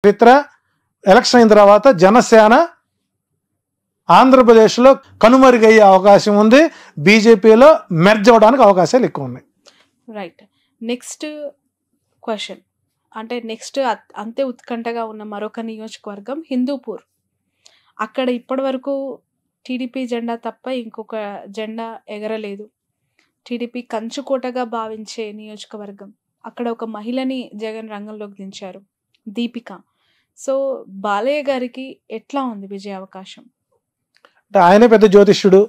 చరిత్ర ఎలక్షన్ అయిన తర్వాత జనసేన ఆంధ్రప్రదేశ్లో కనుమరుగయ్యే అవకాశం ఉంది. బీజేపీలో మెర్జ్ అవ్వడానికి అవకాశాలు ఎక్కువ ఉన్నాయి. రైట్. నెక్స్ట్ క్వశ్చన్ అంటే నెక్స్ట్ అంతే ఉత్కంఠగా ఉన్న మరొక నియోజకవర్గం హిందూపూర్. అక్కడ ఇప్పటి వరకు టీడీపీ జెండా తప్ప ఇంకొక జెండా ఎగరలేదు. టీడీపీ కంచుకోటగా భావించే నియోజకవర్గం. అక్కడ ఒక మహిళని జగన్ రంగంలోకి దించారు, దీపిక. సో బాలయ్య గారికి ఎట్లా ఉంది విజయ అవకాశం? అంటే ఆయనే పెద్ద జ్యోతిష్యుడు,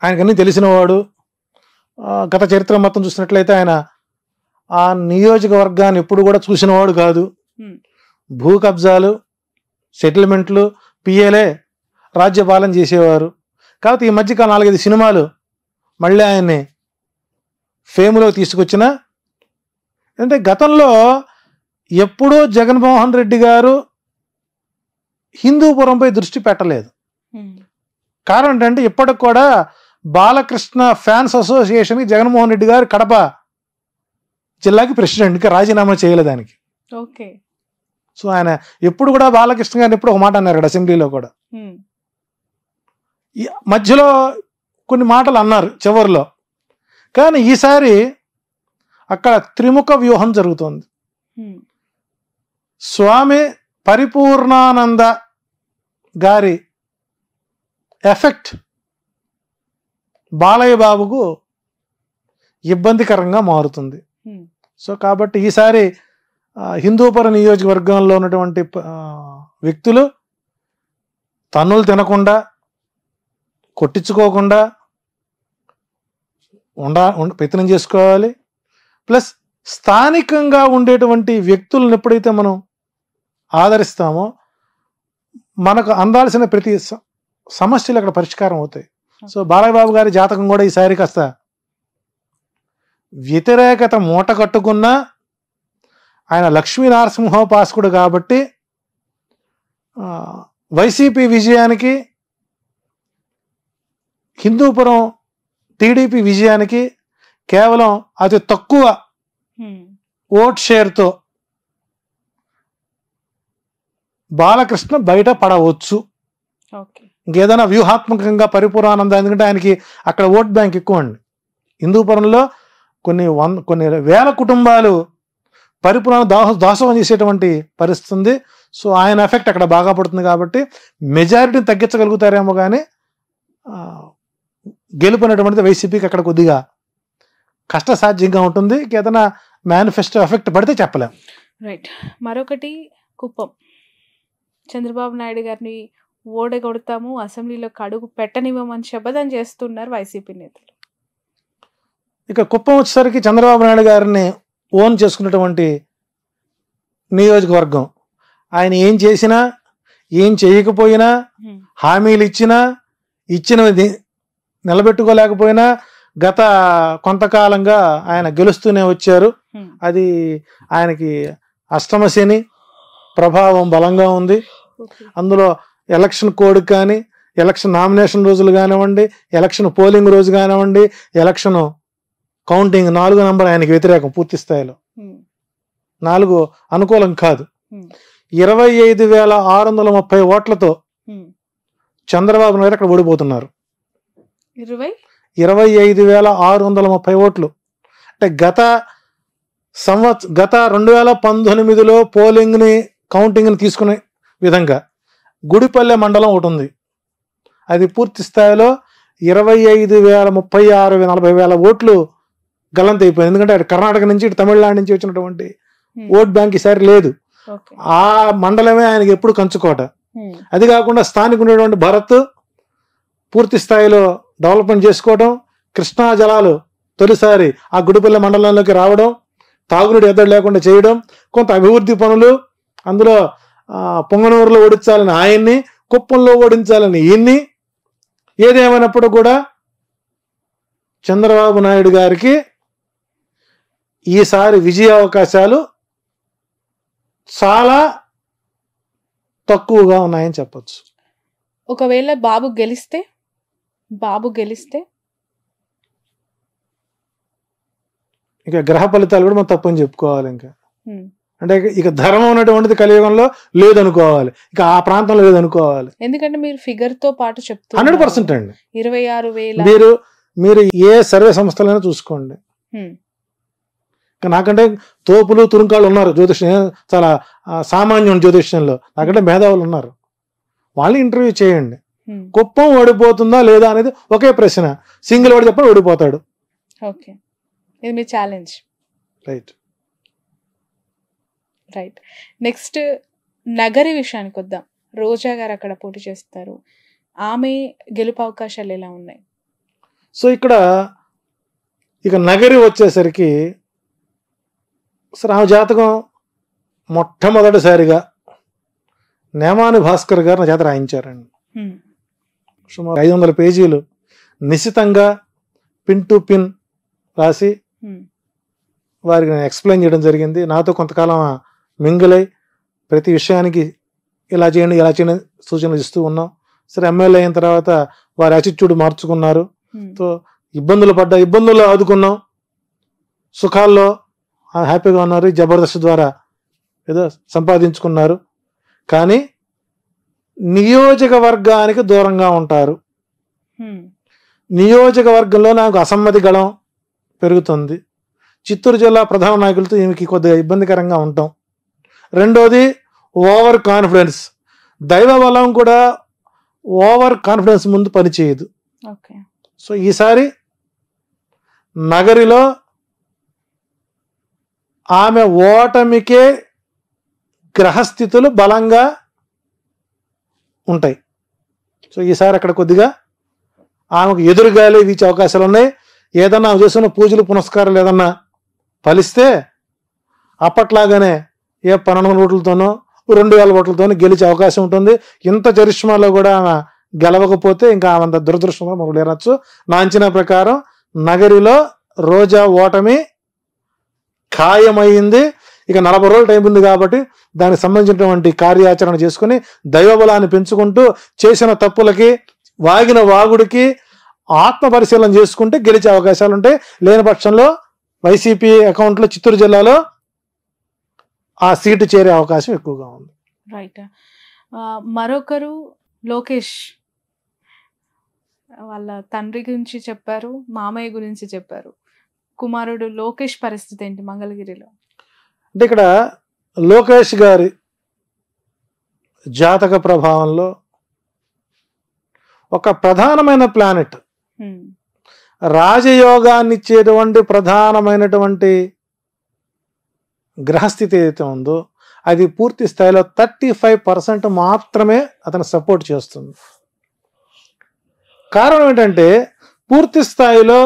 ఆయనకన్నీ తెలిసినవాడు. గత చరిత్ర మొత్తం చూసినట్లయితే ఆయన ఆ నియోజకవర్గాన్ని ఎప్పుడు కూడా చూసినవాడు కాదు. భూ కబ్జాలు, సెటిల్మెంట్లు, పిఏలే రాజ్యపాలన చేసేవారు. కాబట్టి ఈ మధ్యకాలం 4-5 సినిమాలు మళ్ళీ ఆయన్ని ఫేమ్లో తీసుకొచ్చిన. అంటే గతంలో ఎప్పుడూ జగన్మోహన్ రెడ్డి గారు హిందూపురంపై దృష్టి పెట్టలేదు. కారణం ఏంటంటే ఇప్పటికి కూడా బాలకృష్ణ ఫ్యాన్స్ అసోసియేషన్కి జగన్మోహన్ రెడ్డి గారు కడప జిల్లాకి ప్రెసిడెంట్కి రాజీనామా చేయలేదు దానికి. ఓకే. సో ఆయన ఎప్పుడు కూడా బాలకృష్ణ గారిని ఎప్పుడు ఒక మాట అన్నారు అసెంబ్లీలో కూడా. మధ్యలో కొన్ని మాటలు అన్నారు చివరిలో. కానీ ఈసారి అక్కడ త్రిముఖ వ్యూహం జరుగుతోంది. స్వామి పరిపూర్ణానంద గారి ఎఫెక్ట్ బాలయ్య బాబుకు ఇబ్బందికరంగా మారుతుంది. సో కాబట్టి ఈసారి హిందూపురం నియోజకవర్గంలో ఉన్నటువంటి వ్యక్తులు తన్నులు తినకుండా, కొట్టించుకోకుండా ప్రయత్నం చేసుకోవాలి. ప్లస్ స్థానికంగా ఉండేటువంటి వ్యక్తులను ఎప్పుడైతే మనం ఆదరిస్తామో మనకు అందాల్సిన ప్రతి సమస్యలు అక్కడ పరిష్కారం అవుతాయి. సో బాలయ్య బాబు గారి జాతకం కూడా ఈసారి కాస్త వ్యతిరేకత మూట కట్టుకున్నా ఆయన లక్ష్మీనరసింహోపాసకుడు కాబట్టి వైసీపీ విజయానికి, హిందూపురం టీడీపీ విజయానికి కేవలం అతి తక్కువ ఓట్ షేర్తో బాలకృష్ణ బయట పడవచ్చు. ఇంకేదైనా వ్యూహాత్మకంగా పరిపూర్ణానంద, ఎందుకంటే ఆయనకి అక్కడ ఓట్ బ్యాంక్ ఎక్కువ అండి. హిందూపురంలో కొన్ని వేల కుటుంబాలు పరిపూర్ణ దాసోహం చేసేటువంటి పరిస్థితి ఉంది. సో ఆయన ఎఫెక్ట్ అక్కడ బాగా పడుతుంది కాబట్టి మెజారిటీని తగ్గించగలుగుతారేమో కానీ గెలుపునటువంటిది వైసీపీకి అక్కడ కొద్దిగా కష్టసాధ్యంగా ఉంటుంది. ఏదైనా మేనిఫెస్టో ఎఫెక్ట్ పడితే చెప్పలేం. రైట్. మరొకటి కుప్పం. చంద్రబాబు నాయుడు గారిని ఓడగొడతాము, అసెంబ్లీలో అడుగు పెట్టనివ్వమని శపథం చేస్తున్నారు వైసీపీ నేతలు. ఇక కుప్పం వచ్చేసరికి చంద్రబాబు నాయుడు గారిని ఓన్ చేసుకున్నటువంటి నియోజకవర్గం. ఆయన ఏం చేసినా, ఏం చేయకపోయినా, హామీలు ఇచ్చినవి నిలబెట్టుకోలేకపోయినా గత కొంతకాలంగా ఆయన గెలుస్తూనే వచ్చారు. అది ఆయనకి అష్టమ శని ప్రభావం బలంగా ఉంది. అందులో ఎలక్షన్ కోడ్ కానీ, ఎలక్షన్ నామినేషన్ రోజులు కానివ్వండి, ఎలక్షన్ పోలింగ్ రోజు కానివ్వండి, ఎలక్షన్ కౌంటింగ్ 4 నంబర్ ఆయనకి వ్యతిరేకం పూర్తి స్థాయిలో. 4 అనుకూలం కాదు. 25,630 ఓట్లతో చంద్రబాబు నాయుడు అక్కడ ఓడిపోతున్నారు. 25,630 ఓట్లు అంటే గత 2019లో పోలింగ్ని కౌంటింగ్ని తీసుకునే విధంగా గుడిపల్లె మండలం ఒకటి ఉంది. అది పూర్తి స్థాయిలో 25,036,40,000 ఓట్లు గల్లంత అయిపోయింది. ఎందుకంటే అటు కర్ణాటక నుంచి, ఇటు తమిళనాడు నుంచి వచ్చినటువంటి ఓట్ బ్యాంక్ ఈసారి లేదు. ఆ మండలమే ఆయనకి ఎప్పుడు కంచుకోట. అది కాకుండా స్థానిక ఉండేటువంటి భరత్ పూర్తి స్థాయిలో డెవలప్మెంట్ చేసుకోవడం, కృష్ణా జలాలు తొలిసారి ఆ గుడిపల్లె మండలంలోకి రావడం, తాగునీటి ఎద్దడి లేకుండా చేయడం, కొంత అభివృద్ధి పనులు, అందులో పొంగనూరులో ఓడించాలని ఆయన్ని, కుప్పంలో ఓడించాలని ఈయన్ని. ఏదేమైనప్పుడు కూడా చంద్రబాబు నాయుడు గారికి ఈసారి విజయ అవకాశాలు చాలా తక్కువగా ఉన్నాయని చెప్పచ్చు. ఒకవేళ బాబు గెలిస్తే ఇక గ్రహ ఫలితాలు కూడా మనం తప్పని చెప్పుకోవాలి. ఇంకా అంటే ఇక ధర్మం అనేటువంటిది కలియుగంలో లేదనుకోవాలి, ఇక ఆ ప్రాంతంలో లేదనుకోవాలి. ఎందుకంటే మీరు ఫిగర్ తో పాటు చెప్తూ 100% అండి. 26,000 మీరు ఏ సర్వే సంస్థలైనా చూసుకోండి. నాకంటే తోపులు తురుంకాళ్ళు ఉన్నారు జ్యోతిష్యం, చాలా సామాన్యం జ్యోతిష్యంలో. నాకంటే మేధావులు ఉన్నారు, వాళ్ళు ఇంటర్వ్యూ చేయండి. కుప్పం ఓడిపోతుందా లేదా అనేది ఒకే ప్రశ్న. సింగిల్ వాడు చెప్పి ఓడిపోతాడు. ఓకే, ఇది మీ ఛాలెంజ్. రైట్. నెక్స్ట్ నగరి విషయానికి వద్దాం. రోజా గారు అక్కడ పోటీ చేస్తారు, ఆమె గెలుపు అవకాశాలు ఎలా ఉన్నాయి? సో ఇక్కడ ఇక నగరి వచ్చేసరికి ఆమె జాతకం మొట్టమొదటిసారిగా నేమాని భాస్కర్ గారు నా చేత రాయించారండి. సుమారు 500 పేజీలు నిశితంగా పిన్ టు పిన్ రాసి వారికి నేను ఎక్స్ప్లెయిన్ చేయడం జరిగింది. నాతో కొంతకాలం మింగిలై ప్రతి విషయానికి ఇలా చేయండి ఇలా చేయండి సూచనలు ఇస్తూ ఉన్నాం. సరే, ఎమ్మెల్యే అయిన తర్వాత వారి యాటిట్యూడ్ మార్చుకున్నారు. సో ఇబ్బందుల్లో ఆదుకున్నాం, సుఖాల్లో హ్యాపీగా ఉన్నారు. జబర్దస్త్ ద్వారా ఏదో సంపాదించుకున్నారు. కానీ నియోజకవర్గానికి దూరంగా ఉంటారు. నియోజకవర్గంలో నాకు అసమ్మతి గళం పెరుగుతుంది. చిత్తూరు జిల్లా ప్రధాన నాయకులతో ఈమెకి కొద్దిగా ఇబ్బందికరంగా ఉంటాం. రెండోది ఓవర్ కాన్ఫిడెన్స్. దైవ బలం కూడా ఓవర్ కాన్ఫిడెన్స్ ముందు పనిచేయదు. సో ఈసారి నగరిలో ఆమె ఓటమికే గ్రహస్థితులు బలంగా ఉంటాయి. సో ఈసారి అక్కడ కొద్దిగా ఆమెకు ఎదురుగాలి వీచే అవకాశాలు ఉన్నాయి. ఏదన్నా చేస్తున్న పూజలు పునస్కారాలు ఏదన్నా ఫలిస్తే అప్పట్లాగానే 1200 ఓట్లతోనో 2000 ఓట్లతోనో గెలిచే అవకాశం ఉంటుంది. ఇంత చరిష్మాలో కూడా ఆమె గెలవకపోతే ఇంకా ఆమె దురదృష్టంగా మనం లేనొచ్చు. నా అంచనా ప్రకారం నగరిలో రోజా ఓటమి ఖాయమైంది. ఇక 40 రోజులు టైం ఉంది కాబట్టి దానికి సంబంధించినటువంటి కార్యాచరణ చేసుకుని దైవబలాన్ని పెంచుకుంటూ చేసిన తప్పులకి వాగిన వాగుడికి ఆత్మ పరిశీలన చేసుకుంటే గెలిచే అవకాశాలు ఉంటాయి. లేని పక్షంలో వైసీపీ అకౌంట్లో చిత్తూరు జిల్లాలో ఆ సీటు చేరే అవకాశం ఎక్కువగా ఉంది. రైట్. మరొకరు లోకేష్, వాళ్ళ తండ్రి గురించి చెప్పారు, మామయ్య గురించి చెప్పారు. కుమారుడు లోకేష్ పరిస్థితి ఏంటి మంగళగిరిలో? అంటే ఇక్కడ లోకేష్ గారి జాతక ప్రభావంలో ఒక ప్రధానమైన ప్లానెట్, రాజయోగాన్ని ఇచ్చేటువంటి ప్రధానమైనటువంటి గ్రహస్థితి ఏదైతే ఉందో అది పూర్తి స్థాయిలో 35% మాత్రమే అతను సపోర్ట్ చేస్తుంది. కారణం ఏంటంటే పూర్తి స్థాయిలో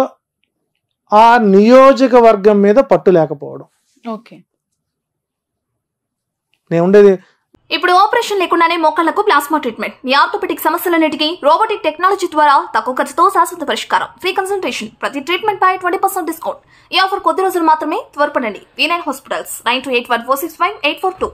ఆ నియోజకవర్గం మీద పట్టు లేకపోవడం. ఓకే, నేను ఉండేది ఇప్పుడు ఆపరేషన్ లేకుండానే మోకాళ్లకు ప్లాస్మా ట్రీట్మెంట్. మీ ఆర్థోపెడిక్ సమస్యలన్నిటికీ రోబోటిక్ టెక్నాలజీ ద్వారా తక్కువ ఖర్చుతో శాశ్వత పరిష్కారం. ఫ్రీ కన్సల్టేషన్, ప్రతి ట్రీట్మెంట్ పై 20% డిస్కౌంట్. ఈ ఆఫర్ కొద్ది రోజులు మాత్రమే. త్వరపడండి. V9 hospitals 9281465842.